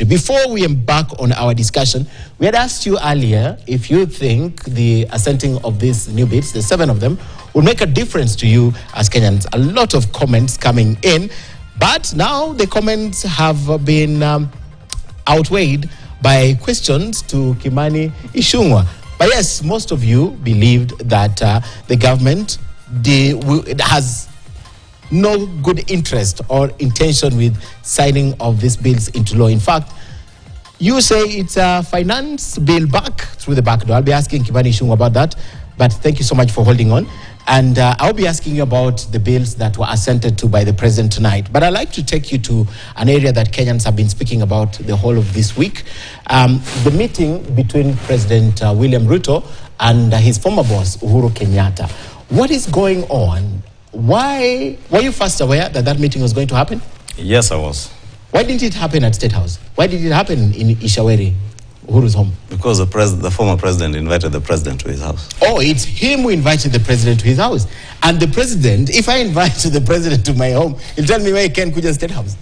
history. Before we embark on our discussion, we had asked you earlier if you think the assenting of these new bills, the 7 of them, will make a difference to you as Kenyans. A lot of comments coming in, but now the comments have been outweighed by questions to Kimani Ichung'wa. But yes, most of you believed that the government has no good interest or intention with signing of these bills into law. In fact, you say it's a finance bill back through the back door. I'll be asking Kimani Ichung'wa about that, but thank you so much for holding on. And I'll be asking you about the bills that were assented to by the president tonight. But I'd like to take you to an area that Kenyans have been speaking about the whole of this week. The meeting between President William Ruto and his former boss, Uhuru Kenyatta. What is going on? Why were you first aware that that meeting was going to happen? Yes, I was. Why didn't it happen at State House? Why did it happen in Ishaweri, Uhuru's home? Because the former president invited the president to his house. Oh, it's him who invited the president to his house. And the president, if I invite the president to my home, he'll tell me where he can go to State House.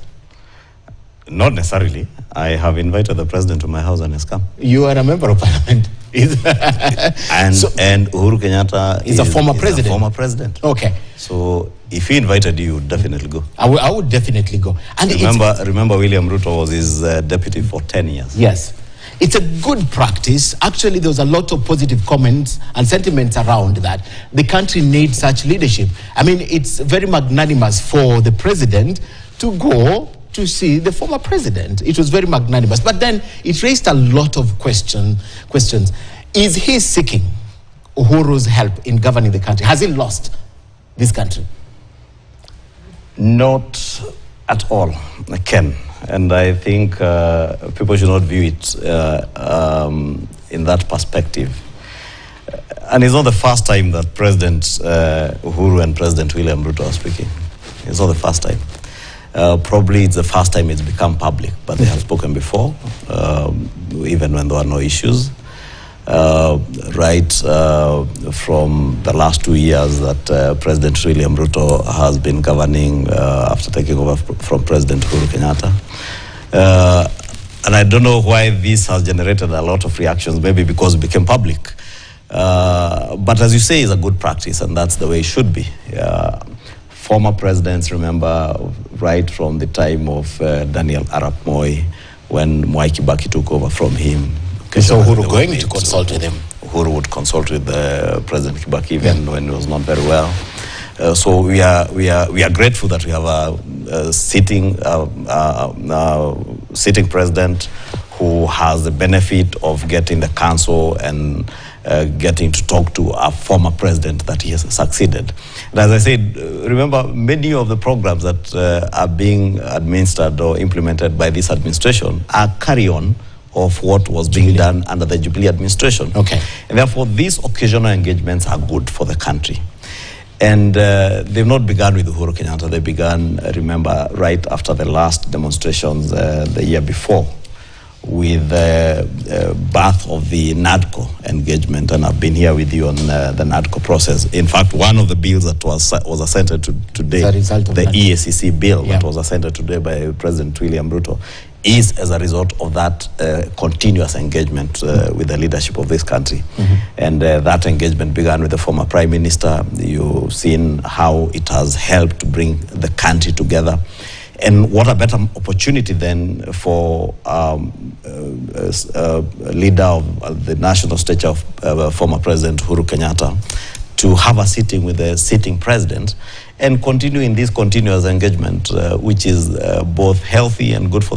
Not necessarily. I have invited the president to my house and he's come. You are a member of parliament. and Uhuru Kenyatta is a former president. A former president. Okay. So if he invited you, you would definitely go. I would definitely go. And remember William Ruto was his deputy for 10 years. Yes. It's a good practice. Actually, there was a lot of positive comments and sentiments around that. The country needs such leadership. I mean, it's very magnanimous for the president to go to see the former president. It was very magnanimous. But then it raised a lot of questions. Is he seeking Uhuru's help in governing the country? Has he lost this country? Not at all, Ken. And I think people should not view it in that perspective. And it's not the first time that President Uhuru and President William Ruto are speaking. It's not the first time. Probably it's the first time it's become public, but they have spoken before, even when there were no issues. Right from the last 2 years that President William Ruto has been governing after taking over from President Uhuru Kenyatta. And I don't know why this has generated a lot of reactions, maybe because it became public. But as you say, it's a good practice, and that's the way it should be. Former presidents, remember, right from the time of Daniel Arap Moi, when Mwai Kibaki took over from him. So Uhuru going to consult with him? Uhuru would consult with President Kibaki even when it was not very well. So we are grateful that we have a sitting president who has the benefit of getting the counsel and getting to talk to a former president that he has succeeded. And as I said, remember, many of the programs that are being administered or implemented by this administration are carry-on of what was being done under the Jubilee administration. Okay. And therefore, these occasional engagements are good for the country. And they've not begun with Uhuru Kenyatta. They began, remember, right after the last demonstrations the year before, with the birth of the NADCO engagement. And I've been here with you on the NADCO process. In fact, one of the bills that was assented today, the EACC bill that was assented today by President William Ruto, is as a result of that continuous engagement with the leadership of this country. And that engagement began with the former Prime Minister. You've seen how it has helped to bring the country together. And what a better opportunity then for a leader of the national stature of former President Uhuru Kenyatta to have a sitting with the sitting president and continue in this continuous engagement, which is both healthy and good for the